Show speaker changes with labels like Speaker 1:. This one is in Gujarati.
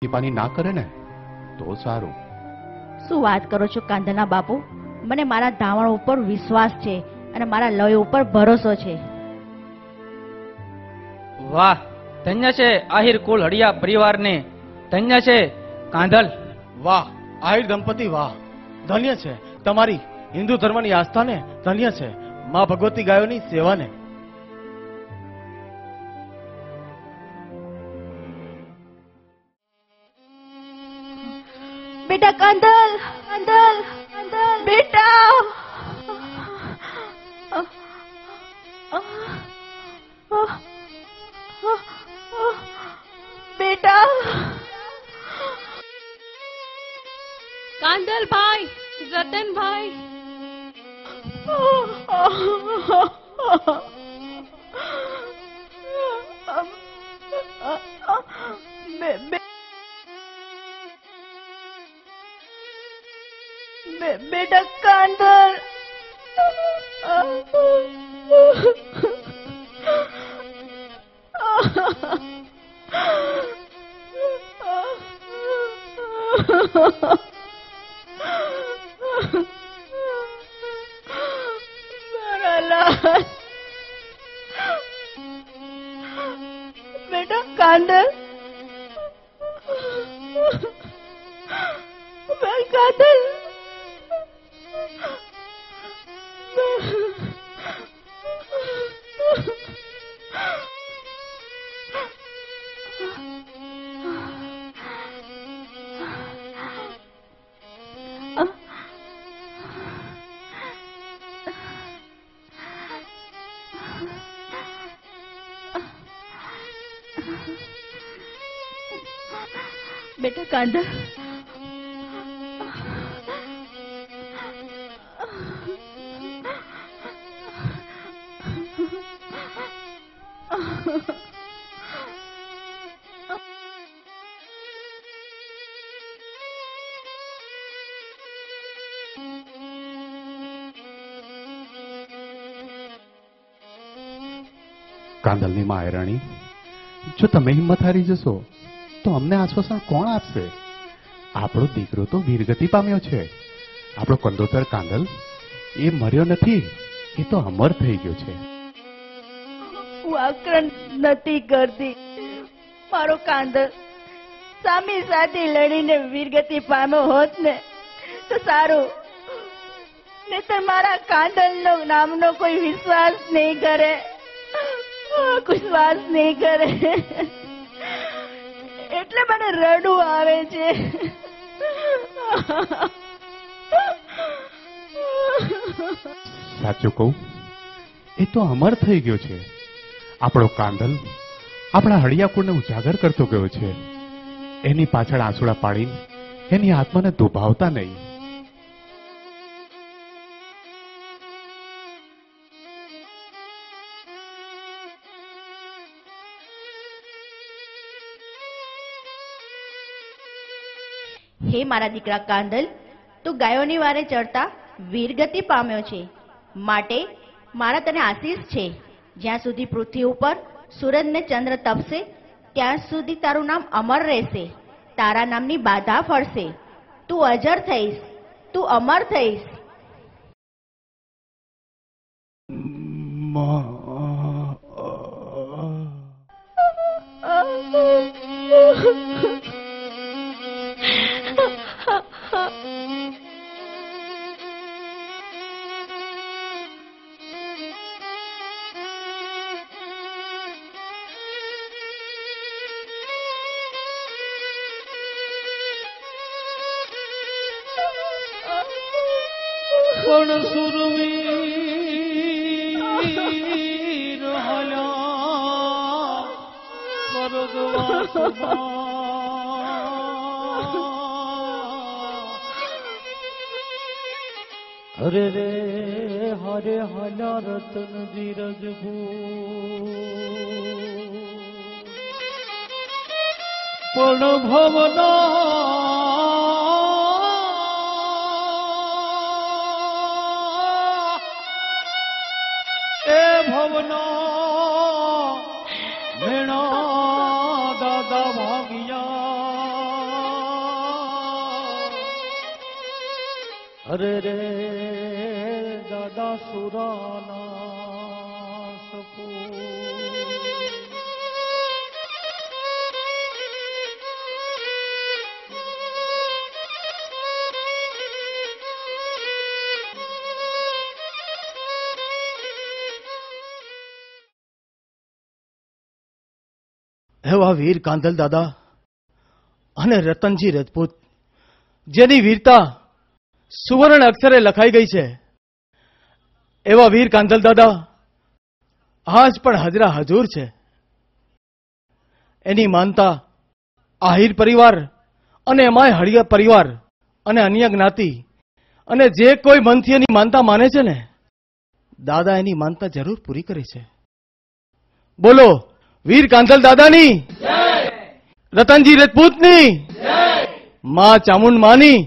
Speaker 1: પાણી ના કરે ને તો સારું.
Speaker 2: શું વાત કરો છો કાંધના બાપુ? મને મારા ધાવણ ઉપર વિશ્વાસ છે અને મારા લય ઉપર ભરોસો છે.
Speaker 3: વાહ, ધન્ય છે આહિર કુલ હડિયા પરિવારને, ધન્ય છે કાંધલ.
Speaker 4: વાહ આહિર દંપતી, વાહ ધન્ય છે તમારી હિન્દુ ધર્મની આસ્થાને, ધન્ય છે માં ભગવતી ગાયોની સેવાને.
Speaker 2: બેટા કાંધલ, કાંધલ, કાંધલ બેટા. બેટા
Speaker 5: કાંદલભાઈ, રતનભાઈ.
Speaker 2: બેટા કાંધલ. બેટા કાંધલ, કાંધલ. બેટા કાંધલ,
Speaker 1: કાંદલની માં આયરાણી, જો તમે હિંમત હારી જશો તો અમને આશ્વાસન કોણ આપશે? આપણો દીકરો તો વીરગતિ પામ્યો છે. આપણો કંદોતર કાંદલ એ મર્યો નથી, એ તો અમર થઈ ગયો છે.
Speaker 2: હું આક્રંદ નથી કરતી. મારો કાંધલ સામી સાથે લડીને વીરગતિ પામ્યો હોત ને તો સારું, નહીતર મારા કાંધલનો નામનો કોઈ વિશ્વાસ નહીં કરે, વિશ્વાસ નહીં કરે. એટલે મને રડવું આવે છે.
Speaker 1: સાચું કહું, એ તો અમર થઈ ગયો છે. આપણો કાંદલ આપણા હળિયાકુળને ઉજાગર કરતો ગયો છે. એની પાછળ આંસુડા પાડીને એની આત્માને દુભાવતા નહીં.
Speaker 2: હે મારા દીકરા કાંદલ, તું ગાયોની વારે ચડતા વીરગતિ પામ્યો છે, માટે મારા તને આશીષ છે. જ્યાં સુધી પૃથ્વી ઉપર સૂરજ ને ચંદ્ર તપશે ત્યાં સુધી તારું નામ અમર રહેશે. તારા નામની બાધા ફળશે. તું અજર થઈશ, તું અમર થઈશ.
Speaker 6: પણ સુરવીર હલ્યા સ્વર્ગવાસમાં. હરે રે હરે હલ્યા રતન ધીરજ પણ ભવના ભવના મેણા દાદા ભાગ્યા અરે રે દાદા સુરાના સપૂત.
Speaker 4: એવા વીર કાંધલ દાદા અને રતનજી રજપૂત જેની વીરતા સુવર્ણ અક્ષરે લખાઈ ગઈ છે, એવા વીર કાંધલ દાદા આજ પણ હાજરા હજૂર છે. એની માનતા આહિર પરિવાર અને એમાંય હળિયા પરિવાર અને અન્ય જ્ઞાતિ અને જે કોઈ મનથી એની માનતા માને છે ને, દાદા એની માનતા જરૂર પૂરી કરી છે. બોલો વીર કાંધલ દાદાની, રતનજી રજપૂતની, માં ચામુંડ માની